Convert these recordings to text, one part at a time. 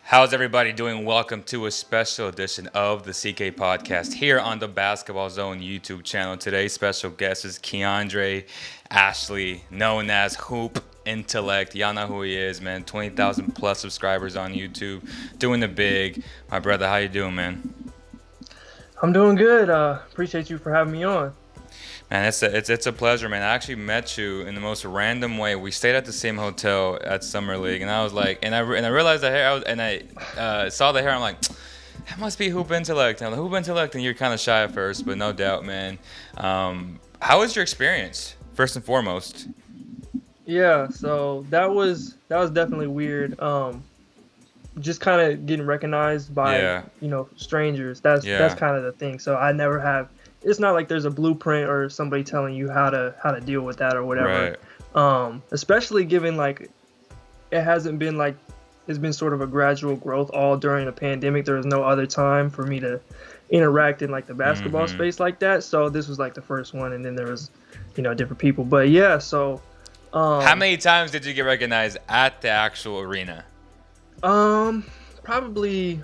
How's everybody doing? Welcome to a special edition of the CK Podcast here on the Basketball Zone YouTube channel. Today's special guest is Keandre Ashley, known as Hoop Intellect. Y'all know who he is, man. 20,000 plus subscribers on YouTube, doing the big. My brother, how you doing, man? I'm doing good. Appreciate you for having me on. Man, it's a pleasure, man. I actually met you in the most random way. We stayed at the same hotel at Summer League, and I was like, and I realized the hair, I saw the hair. I'm like, that must be Hoop Intellect. And I'm like, Hoop Intellect, and you're kind of shy at first, but no doubt, man. How was your experience, first and foremost? Yeah, so that was definitely weird. Just kind of getting recognized by strangers. That's kind of the thing. So I never have. It's not like there's a blueprint or somebody telling you how to deal with that or whatever. Right. Especially given like it hasn't been like it's been sort of a gradual growth all during the pandemic. There was no other time for me to interact in like the basketball space like that. So this was like the first one, and then there was different people. But yeah, so how many times did you get recognized at the actual arena? Probably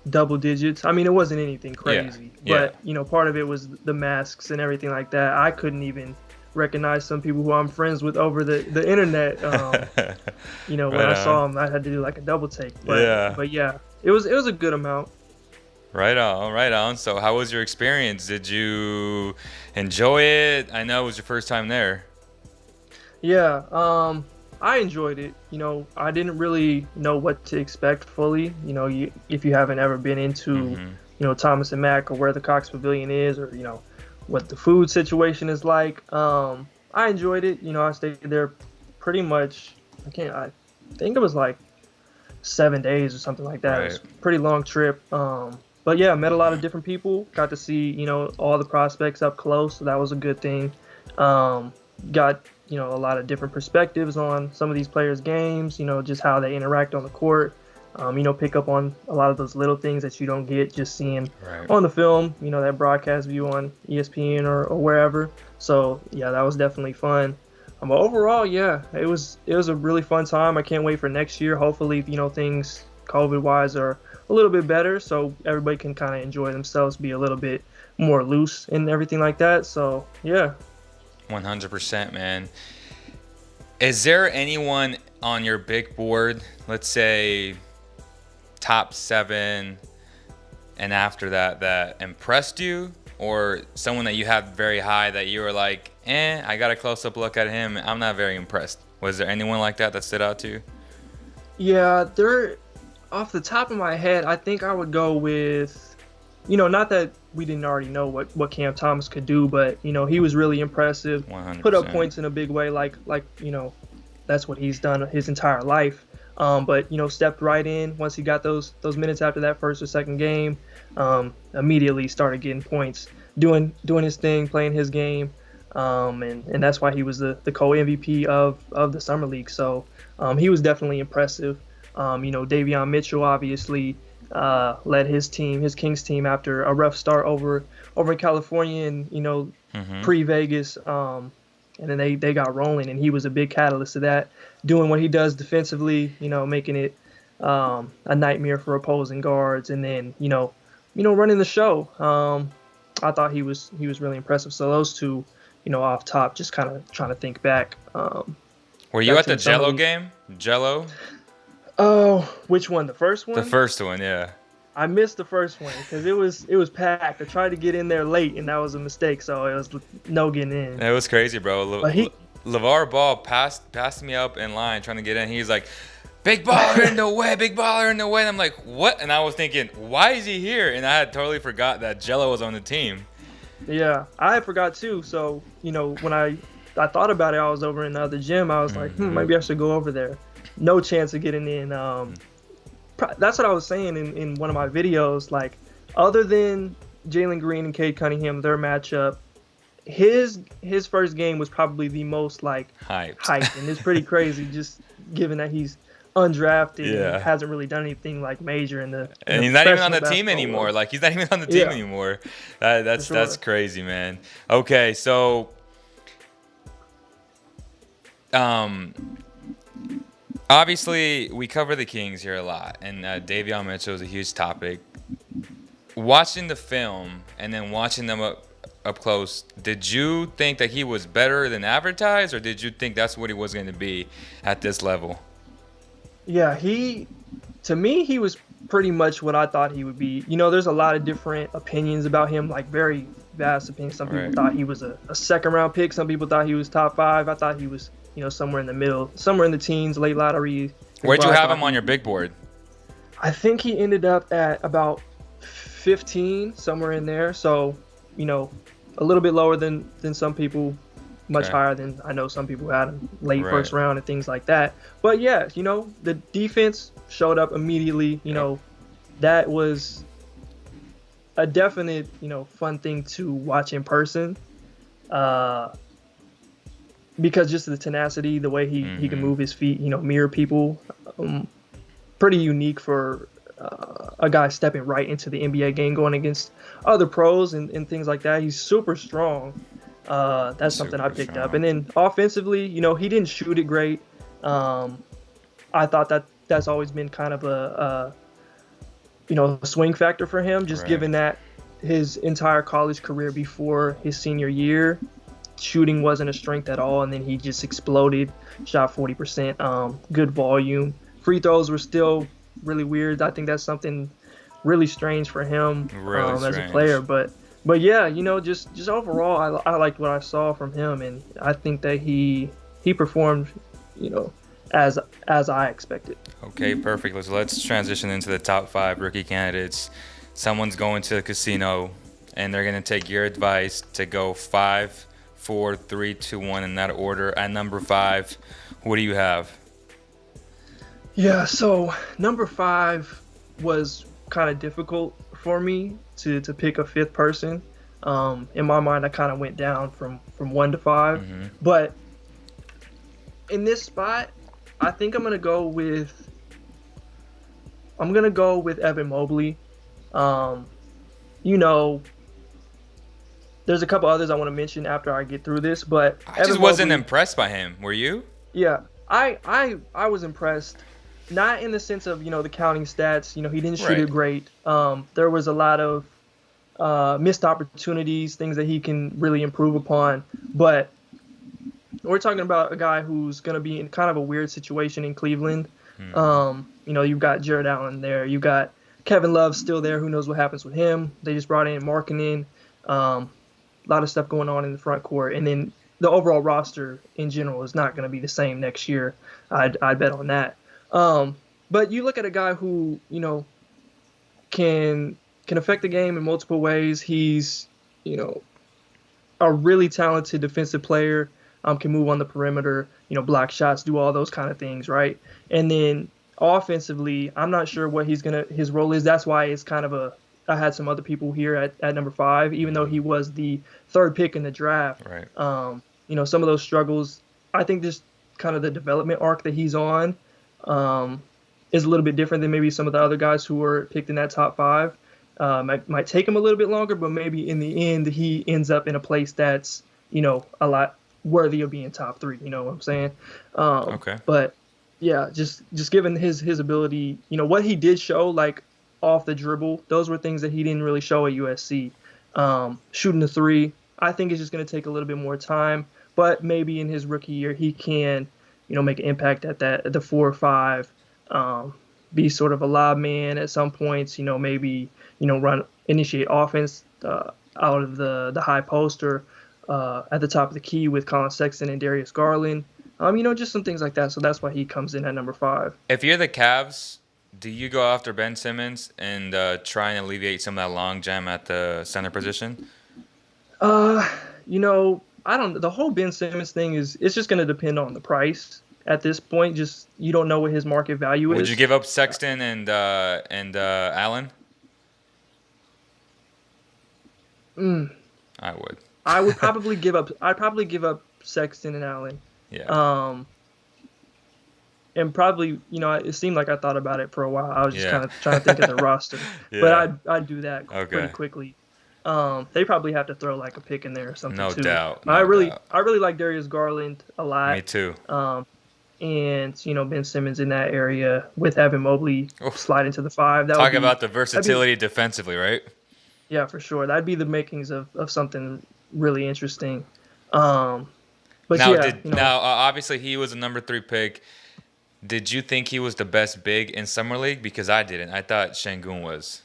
double digits. I mean, it wasn't anything crazy, but part of it was the masks and everything like that. I couldn't even recognize some people who I'm friends with over the internet. When I saw them, I had to do like a double take. But yeah, it was a good amount. Right on. So how was your experience? Did you enjoy it? I know it was your first time there. Yeah, I enjoyed it. I didn't really know what to expect fully. If you haven't ever been into, Thomas and Mack or where the Cox Pavilion is, or what the food situation is like. I enjoyed it. I stayed there pretty much. I think it was like 7 days or something like that. Right. It was a pretty long trip. But yeah, I met a lot of different people. Got to see all the prospects up close. So that was a good thing. Got a lot of different perspectives on some of these players' games, just how they interact on the court, pick up on a lot of those little things that you don't get just seeing on the film, that broadcast view on ESPN or wherever. So, yeah, that was definitely fun. But overall, yeah, it was a really fun time. I can't wait for next year. Hopefully, things COVID-wise are a little bit better so everybody can kind of enjoy themselves, be a little bit more loose and everything like that. So, yeah. 100%, man. Is there anyone on your big board, let's say top 7 and after that impressed you, or someone that you have very high that you were like, I got a close-up look at him, I'm not very impressed? Was there anyone like that stood out to you? Yeah, off the top of my head, I think I would go with, not that we didn't already know what Cam Thomas could do, but he was really impressive. 100%. Put up points in a big way, like that's what he's done his entire life. But stepped right in once he got those minutes after that first or second game. Immediately started getting points, doing his thing, playing his game, and that's why he was the co-MVP of the summer league. So he was definitely impressive. Davion Mitchell obviously led his Kings team after a rough start over in California and pre-Vegas, and then they got rolling, and he was a big catalyst to that, doing what he does defensively, making it a nightmare for opposing guards, and then running the show. I thought he was really impressive. So those two, off top, just kind of trying to think back. Were you at the Jello game? Jello? Oh, which one? The first one? The first one, yeah. I missed the first one because it was packed. I tried to get in there late, and that was a mistake. So it was no getting in. It was crazy, bro. LeVar Ball passed me up in line trying to get in. He's like, big baller in the way, big baller in the way. And I'm like, what? And I was thinking, why is he here? And I had totally forgot that Jello was on the team. Yeah, I had forgot too. So when I thought about it, I was over in the other gym. I was like, maybe I should go over there. No chance of getting in. That's what I was saying in one of my videos. Like, other than Jalen Green and Cade Cunningham, their matchup, his first game was probably the most like hyped, and it's pretty crazy just given that he's undrafted and hasn't really done anything like major in the. And he's not even on the team anymore. World. Like, he's not even on the team anymore. That's crazy, man. Okay, so Obviously, we cover the Kings here a lot, and Davion Mitchell is a huge topic. Watching the film and then watching them up close, did you think that he was better than advertised, or did you think that's what he was going to be at this level? Yeah, to me, he was pretty much what I thought he would be. There's a lot of different opinions about him, like very vast opinions. Some people Right. thought he was a second round pick. Some people thought he was top 5. I thought he was, somewhere in the middle, somewhere in the teens, late lottery. Where'd you Where I have thought him on your big board? I think he ended up at about 15, somewhere in there. So, a little bit lower than some people, much Okay. higher than I know some people had him late Right. first round and things like that. But yeah, the defense showed up immediately. That was a definite, fun thing to watch in person. Because just the tenacity, the way he can move his feet, mirror people, pretty unique for a guy stepping right into the NBA game, going against other pros and things like that. He's super strong. That's something I picked up. And then offensively, he didn't shoot it great. I thought that's always been kind of a swing factor for him, just Right. given that his entire college career before his senior year, shooting wasn't a strength at all, and then he just exploded, shot 40%, good volume. Free throws were still really weird. I think that's something really strange for him Really as a strange. player. But yeah, just overall, I liked what I saw from him, and I think that he performed, as I expected. Okay, perfect. Let's transition into the top 5 rookie candidates. Someone's going to the casino, and they're going to take your advice to go 5, 4, 3, 2, 1 in that order. At number 5, what do you have? Yeah, so number 5 was kind of difficult for me to pick a fifth person. In my mind, I kind of went down from 1 to 5. Mm-hmm. But in this spot, I think I'm gonna go with Evan Mobley. There's a couple others I want to mention after I get through this, but I just wasn't impressed by him. Were you? Yeah, I was impressed. Not in the sense of the counting stats. He didn't shoot Right. it great. There was a lot of missed opportunities, things that he can really improve upon. But we're talking about a guy who's going to be in kind of a weird situation in Cleveland. You've got Jared Allen there. You've got Kevin Love still there. Who knows what happens with him? They just brought in Markkanen. A lot of stuff going on in the front court. And then the overall roster in general is not going to be the same next year. I'd bet on that. But you look at a guy who, can affect the game in multiple ways. He's, a really talented defensive player, can move on the perimeter, block shots, do all those kind of things, right? And then offensively, I'm not sure what his role is. That's why it's kind of I had some other people here at number 5, even though he was the 3rd pick in the draft. Right. Some of those struggles, I think just kind of the development arc that he's on is a little bit different than maybe some of the other guys who were picked in that top 5. Might take him a little bit longer, but maybe in the end he ends up in a place that's, a lot worthy of being top 3. You know what I'm saying? Okay. But yeah, just given his ability, what he did show, like off the dribble, those were things that he didn't really show at USC. Shooting the 3, I think it's just going to take a little bit more time, but maybe in his rookie year he can, make an impact at the 4 or 5. Be sort of a lob man at some points, maybe, initiate offense out of the high poster at the top of the key with Colin Sexton and Darius Garland. Just some things like that. So that's why he comes in at number 5. If you're the Cavs, do you go after Ben Simmons and try and alleviate some of that long jam at the center position? I don't. The whole Ben Simmons thing it's just going to depend on the price at this point. Just you don't know what his market value is. Would you give up Sexton and Allen? I would. I would probably give up. I'd probably give up Sexton and Allen. Yeah. And probably, it seemed like I thought about it for a while. I was just Yeah. kind of trying to think of the roster, Yeah. but I'd do that Okay. pretty quickly. They probably have to throw like a pick in there or something No too. doubt. I No really doubt. like Darius Garland a lot. Me too. and Ben Simmons in that area with Evan Mobley Oof. sliding to the 5. Talk about the versatility defensively, right? Yeah, for sure. That'd be the makings of something really interesting. Um, but Now, yeah, obviously he was a number 3 pick. Did you think he was the best big in summer league? Because I didn't. I thought Şengün was.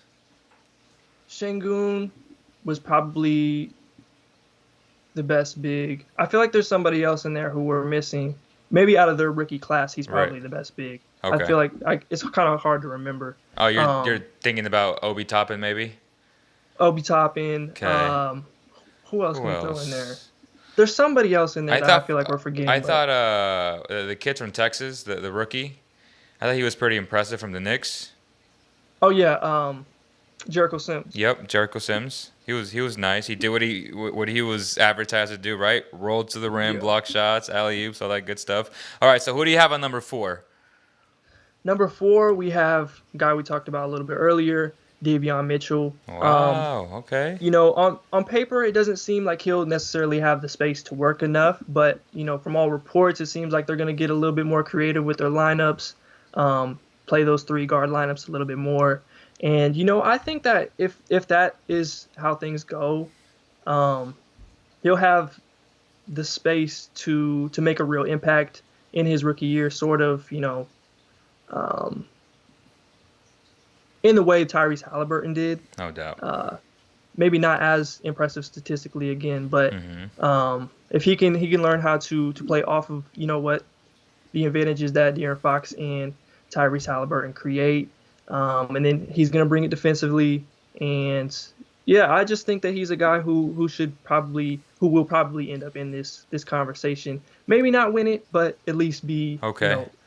Şengün was probably the best big. I feel like there's somebody else in there who we're missing. Maybe out of their rookie class, he's probably the best big. Okay. I feel like it's kind of hard to remember. Oh, you're thinking about Obi Toppin maybe? Obi Toppin. Okay. Who else can we throw in there? There's somebody else in there I feel like we're forgetting. I thought the kid from Texas, the rookie, I thought he was pretty impressive from the Knicks. Oh yeah, Jericho Sims. Yep, Jericho Sims. He was nice. He did what he was advertised to do, right? Rolled to the rim, block shots, alley-oops, all that good stuff. All right, so who do you have on number 4? Number 4, we have a guy we talked about a little bit earlier, Davion Mitchell. Wow, okay. On paper, it doesn't seem like he'll necessarily have the space to work enough, but, from all reports, it seems like they're going to get a little bit more creative with their lineups, play those 3-guard lineups a little bit more. And, I think that if that is how things go, he'll have the space to make a real impact in his rookie year, sort of, in the way Tyrese Halliburton did. No doubt. Maybe not as impressive statistically again, but if he can learn how to play off of, the advantages that De'Aaron Fox and Tyrese Halliburton create. And then he's going to bring it defensively. And yeah, I just think that he's a guy who will probably end up in this conversation. Maybe not win it, but at least be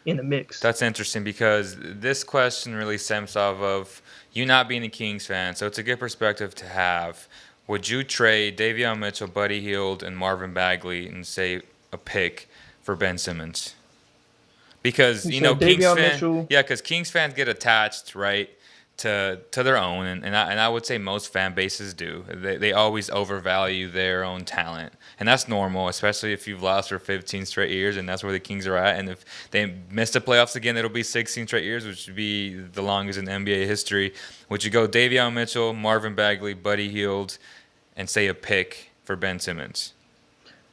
in the mix. That's interesting because this question really stems off of you not being a Kings fan. So it's a good perspective to have. Would you trade Davion Mitchell, Buddy Hield, and Marvin Bagley and say a pick for Ben Simmons? Because because Kings fans get attached, right, to their own, and I would say most fan bases do. They always overvalue their own talent, and that's normal, especially if you've lost for 15 straight years, and that's where the Kings are at. And if they miss the playoffs again, it'll be 16 straight years, which would be the longest in NBA history. Would you go Davion Mitchell, Marvin Bagley, Buddy Hield, and say a pick for Ben Simmons?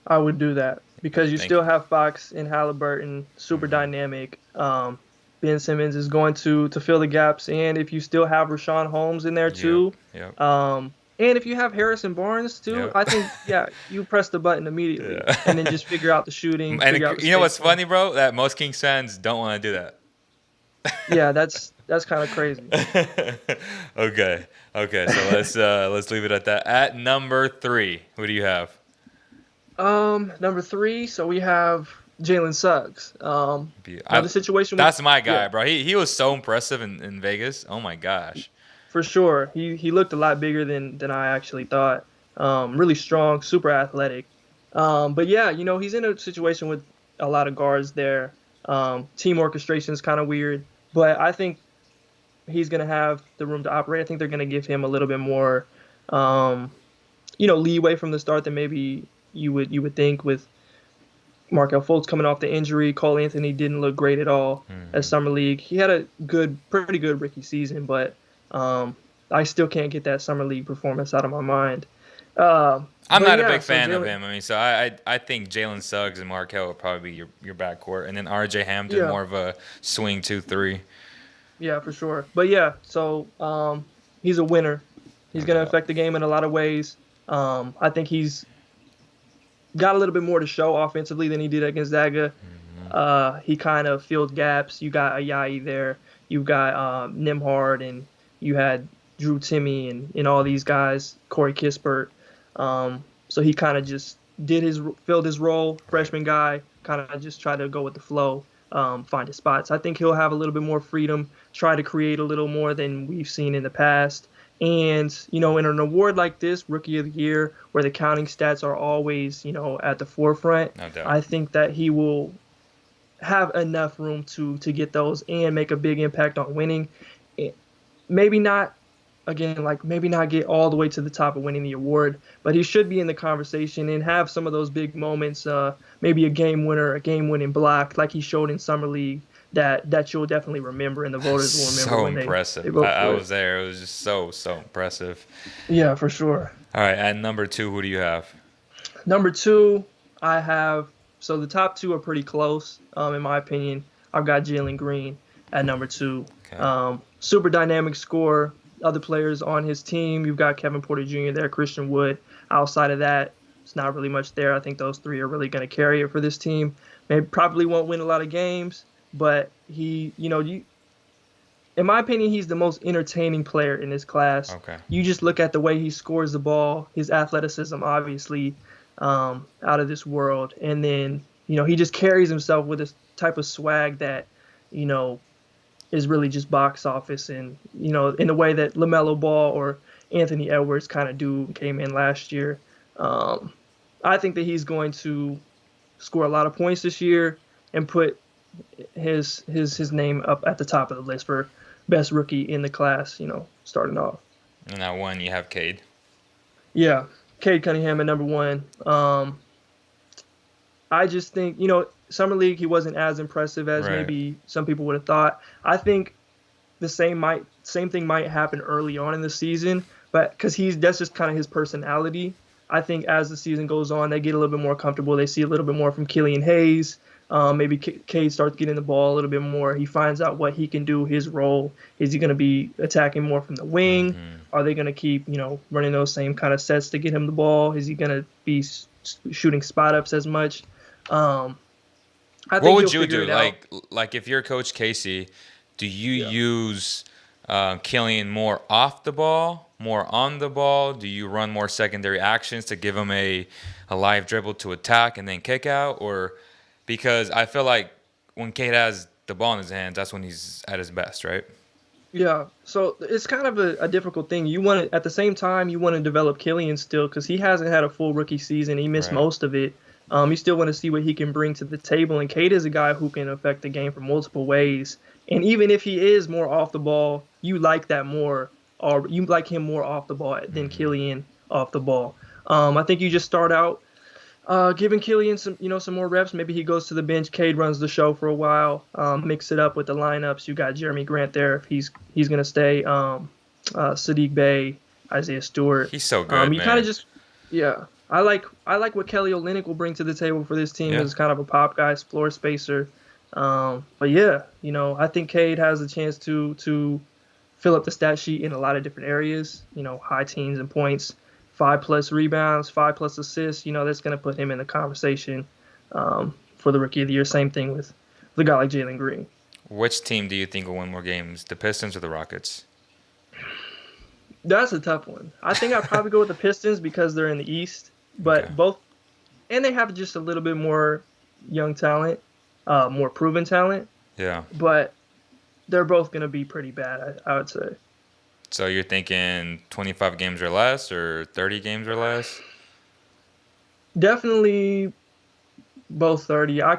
I would do that. Because you still have Fox and Halliburton, super dynamic. Ben Simmons is going to fill the gaps. And if you still have Rashawn Holmes in there, too. Yep. And if you have Harrison Barnes, too, I think, you press the button immediately. And then just figure out the shooting. And you know what's funny, bro? That most Kings fans don't want to do that. Yeah, that's kind of crazy. Okay. So let's leave it at that. At number 3, who do you have? Number 3, so we have Jalen Suggs. The situation. That's my guy, bro. He was so impressive in Vegas. Oh my gosh. For sure, he looked a lot bigger than I actually thought. Really strong, super athletic. But yeah, he's in a situation with a lot of guards there. Team orchestration is kind of weird, but I think he's gonna have the room to operate. I think they're gonna give him a little bit more, leeway from the start than maybe you would think with Markelle Fultz coming off the injury. Cole Anthony didn't look great at all at Summer League. He had a pretty good rookie season, but I still can't get that Summer League performance out of my mind. I'm not a big fan of him. I mean, so I think Jalen Suggs and Markelle would probably be your backcourt, and then R.J. Hampton more of a swing 2-3. Yeah, for sure. But yeah, so he's a winner. He's going to affect the game in a lot of ways. I think he's got a little bit more to show offensively than he did against Zaga. He kind of filled gaps. You got Ayayi there. You've got Nembhard, and you had Drew Timme and all these guys, Corey Kispert. So he kind of just filled his role, freshman guy, kind of just tried to go with the flow, find his spots. I think he'll have a little bit more freedom, try to create a little more than we've seen in the past. And, in an award like this, Rookie of the Year, where the counting stats are always, at the forefront, no doubt. I think that he will have enough room to get those and make a big impact on winning. Maybe not again, like maybe not get all the way to the top of winning the award, but he should be in the conversation and have some of those big moments. Maybe a game winner, a game-winning block, like he showed in summer league. That you'll definitely remember, and the voters will remember So when they impressive. vote I for it. was there. It was just so impressive. Yeah, for sure. All right, at number 2, who do you have? Number two, I have so the top two are pretty close, in my opinion. I've got Jalen Green at number two. Okay. Super dynamic scorer. Other players on his team, you've got Kevin Porter Jr. there, Christian Wood. Outside of that, it's not really much there. I think those three are really going to carry it for this team. Maybe probably won't win a lot of games, but in my opinion, he's the most entertaining player in this class. Okay. You just look at the way he scores the ball, his athleticism, obviously, out of this world. And then, he just carries himself with this type of swag that, is really just box office. And, in the way that LaMelo Ball or Anthony Edwards kind of came in last year. I think that he's going to score a lot of points this year and put his name up at the top of the list for best rookie in the class, starting off. And at 1, you have Cade. Yeah, Cade Cunningham at number 1. I just think, Summer League, he wasn't as impressive as maybe some people would have thought. I think the same thing might happen early on in the season, but because that's just kind of his personality. I think as the season goes on, they get a little bit more comfortable. They see a little bit more from Killian Hayes. Maybe Cade starts getting the ball a little bit more. He finds out what he can do, his role. Is he going to be attacking more from the wing? Mm-hmm. Are they going to keep, running those same kind of sets to get him the ball? Is he going to be shooting spot ups as much? I think what would you do? Like if you're Coach Casey, do you use Killian more off the ball, more on the ball? Do you run more secondary actions to give him a live dribble to attack and then kick out? Or because I feel like when Cade has the ball in his hands, that's when he's at his best, right? Yeah, so it's kind of a difficult thing. At the same time, you want to develop Killian still because he hasn't had a full rookie season. He missed most of it. You still want to see what he can bring to the table. And Cade is a guy who can affect the game from multiple ways. And even if he is more off the ball, you like that more, or you like him more off the ball than Killian off the ball. I think you just start out giving Killian some more reps. Maybe he goes to the bench. Cade runs the show for a while. Mix it up with the lineups. You got Jeremy Grant there if he's going to stay. Sadiq Bey, Isaiah Stewart. He's so good, you kind of just I like what Kelly Olynyk will bring to the table for this team as kind of a pop guy, floor spacer. But yeah, I think Cade has a chance to fill up the stat sheet in a lot of different areas. High teens and points, 5+ rebounds, 5+ assists. That's going to put him in the conversation for the Rookie of the Year. Same thing with the guy like Jalen Green. Which team do you think will win more games, the Pistons or the Rockets? That's a tough one. I think I'd probably go with the Pistons because they're in the East, but both, and they have just a little bit more young talent, more proven talent. Yeah. But they're both going to be pretty bad, I would say. So you're thinking 25 games or less or 30 games or less? Definitely both 30. I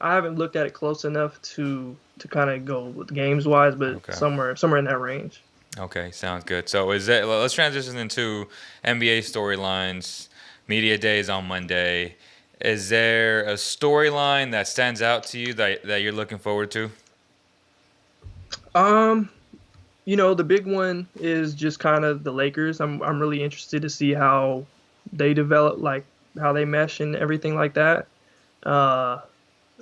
haven't looked at it close enough to kind of go with games wise, but somewhere in that range. Okay, sounds good. So let's transition into NBA storylines. Media day is on Monday. Is there a storyline that stands out to you that you're looking forward to? The big one is just kind of the Lakers. I'm really interested to see how they develop, like how they mesh and everything like that.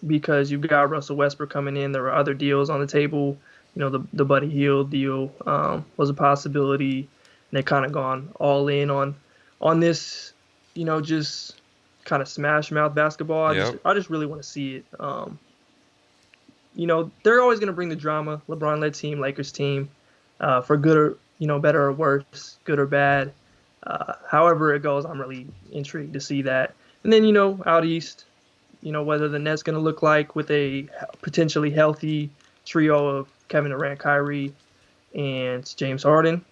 Because you've got Russell Westbrook coming in. There are other deals on the table. The Buddy Hield deal was a possibility. And they kind of gone all in on this, just kind of smash mouth basketball. I just really want to see it. They're always going to bring the drama. LeBron-led team, Lakers team, for good or, better or worse, good or bad. However it goes, I'm really intrigued to see that. And then, out east, whether the Nets going to look like with a potentially healthy trio of Kevin Durant, Kyrie, and James Harden.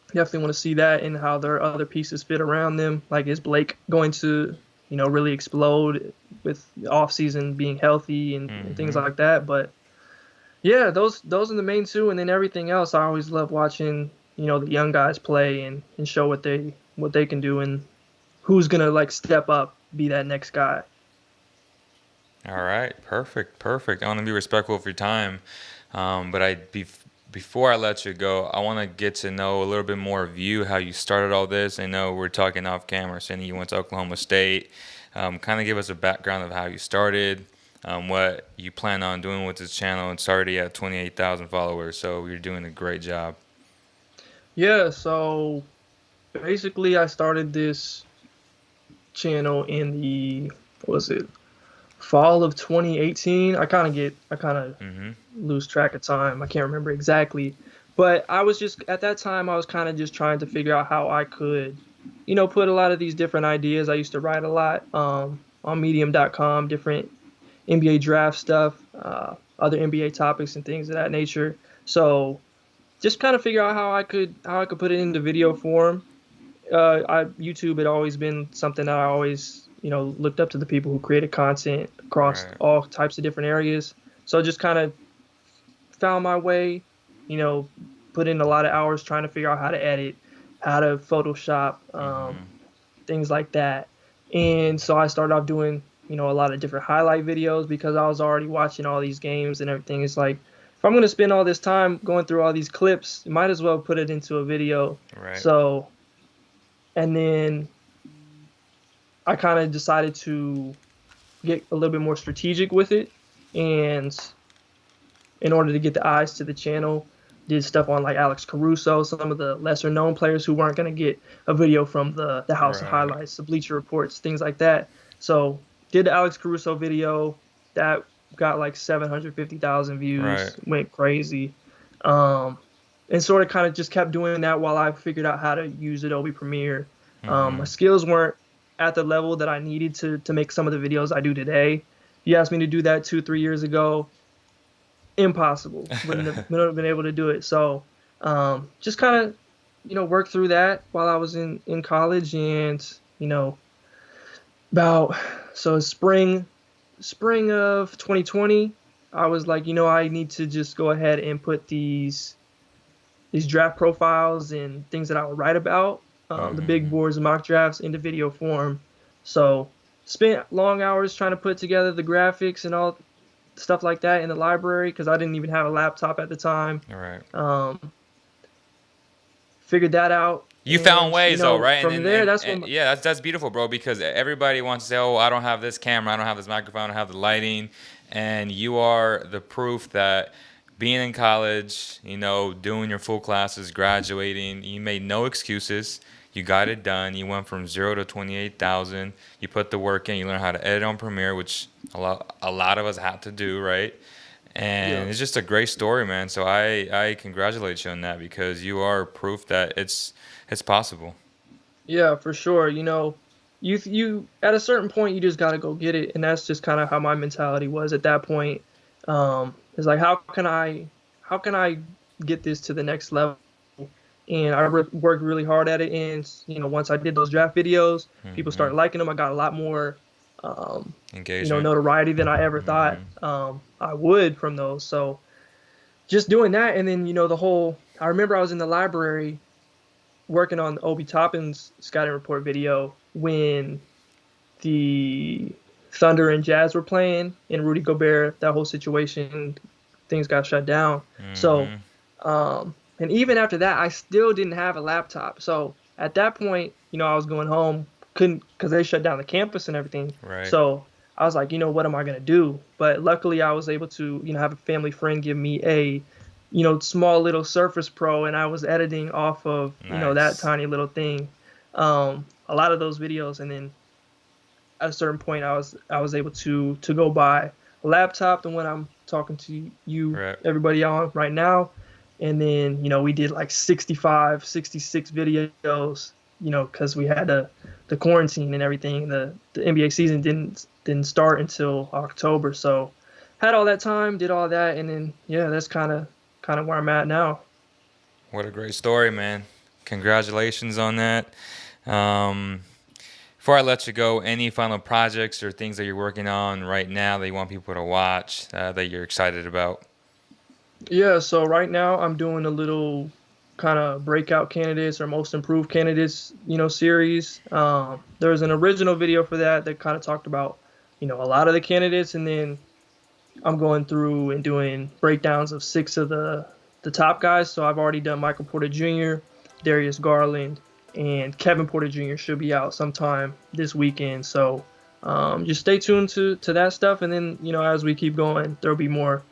Definitely want to see that and how their other pieces fit around them. Like, is Blake going to, really explode with the offseason being healthy and things like that? But, yeah, those are the main two. And then everything else, I always love watching, the young guys play and show what they can do and who's gonna like step up, be that next guy. All right, perfect, perfect. I want to be respectful of your time, but before I let you go, I want to get to know a little bit more of you, how you started all this. I know we're talking off camera, saying you went to Oklahoma State. Kind of give us a background of how you started, what you plan on doing with this channel. It's already at 28,000 followers, so you're doing a great job. Yeah, so basically I started this channel in the what was it fall of 2018. I kind of Mm-hmm. lose track of time. I can't remember exactly, but I was just at that time I was kind of just trying to figure out how I could, put a lot of these different ideas. I used to write a lot on Medium.com, different NBA draft stuff, other NBA topics and things of that nature. So just kind of figure out how I could put it into video form. YouTube had always been something that I always, looked up to the people who created content across Right. all types of different areas. So just kind of found my way, you know, put in a lot of hours trying to figure out how to edit, how to Photoshop, Mm-hmm. things like that. And so I started off doing, a lot of different highlight videos because I was already watching all these games and everything. It's like, if I'm going to spend all this time going through all these clips, you might as well put it into a video. Right. So, and then I kind of decided to get a little bit more strategic with it. And in order to get the eyes to the channel, did stuff on like Alex Caruso, some of the lesser known players who weren't going to get a video from the House of Right. Highlights, the Bleacher Reports, things like that. So did the Alex Caruso video that got like 750,000 Right. views, went crazy. Um, and sort of kind of just kept doing that while I figured out how to use Adobe Premiere. My Mm-hmm. skills weren't at the level that I needed to make some of the videos I do today. If you asked me to do that 2, 3 years ago, impossible. Wouldn't have been able to do it. So just kind of work through that while I was in college, and about so spring of 2020, I was like, I need to just go ahead and put these draft profiles and things that I would write about, the big Mm-hmm. boards and mock drafts, into video form. So spent long hours trying to put together the graphics and all stuff like that in the library because I didn't even have a laptop at the time. All right. Um, Figured that out, You found and ways though, right? from there, that's And when yeah, that's beautiful, bro. Because everybody wants to say, "Oh, I don't have this camera, I don't have this microphone, I don't have the lighting," and you are the proof that being in college, doing your full classes, graduating, you made no excuses. You got it done. You went from 0 to 28,000. You put the work in. You learned how to edit on Premiere, which a lot of us had to do, right? yeah. And it's just a great story, man. So I congratulate you on that because you are proof that it's possible. Yeah, for sure. You at a certain point you just gotta go get it, and that's just kind of how my mentality was at that point. It's like how can I get this to the next level? And I worked really hard at it. And once I did those draft videos, people Hmm. started liking them. I got a lot more um, Engagement. notoriety than I ever thought Hmm. I would from those. So just doing that, and then the whole. I remember I was in the library working on Obi Toppin's scouting report video when the Thunder and Jazz were playing, and Rudy Gobert, that whole situation, things got shut down. So, Hmm. and even after that, I still didn't have a laptop. So at that point, I was going home, couldn't, because they shut down the campus and everything. Right. So I was like, what am I gonna do? But luckily, I was able to, have a family friend give me a, small little Surface Pro, and I was editing off of, that Nice. tiny little thing, a lot of those videos, and then at a certain point I was able to go buy a laptop, the one I'm talking to you Right. everybody on right now. And then we did like 65 66 videos, because we had the quarantine and everything. The NBA season didn't start until October, so had all that time, did all that, and then yeah, that's kind of where I'm at now. What a great story, man. Congratulations on that. Um, Before I let you go, any final projects or things that you're working on right now that you want people to watch that you're excited about? Yeah, so right now I'm doing a little kind of breakout candidates or most improved candidates, series. There's an original video for that kind of talked about, a lot of the candidates, and then I'm going through and doing breakdowns of 6 of the top guys. So I've already done Michael Porter Jr., Darius Garland, and Kevin Porter Jr. should be out sometime this weekend. So just stay tuned to that stuff, and then as we keep going, there'll be more,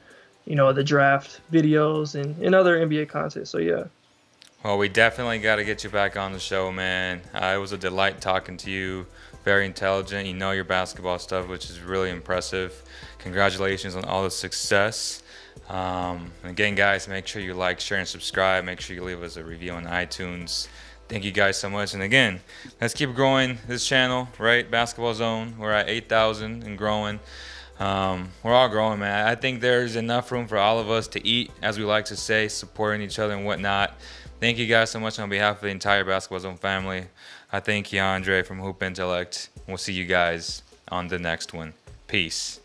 the draft videos and other NBA content. So yeah. Well, we definitely got to get you back on the show, man. It was a delight talking to you. Very intelligent. You know your basketball stuff, which is really impressive. Congratulations on all the success. And again, guys, make sure you like, share, and subscribe. Make sure you leave us a review on iTunes. Thank you guys so much. And again, let's keep growing this channel, right? Basketball Zone. We're at 8,000 and growing. We're all growing, man. I think there's enough room for all of us to eat, as we like to say, supporting each other and whatnot. Thank you guys so much on behalf of the entire Basketball Zone family. I thank Keandre from Hoop Intellect. We'll see you guys on the next one. Peace.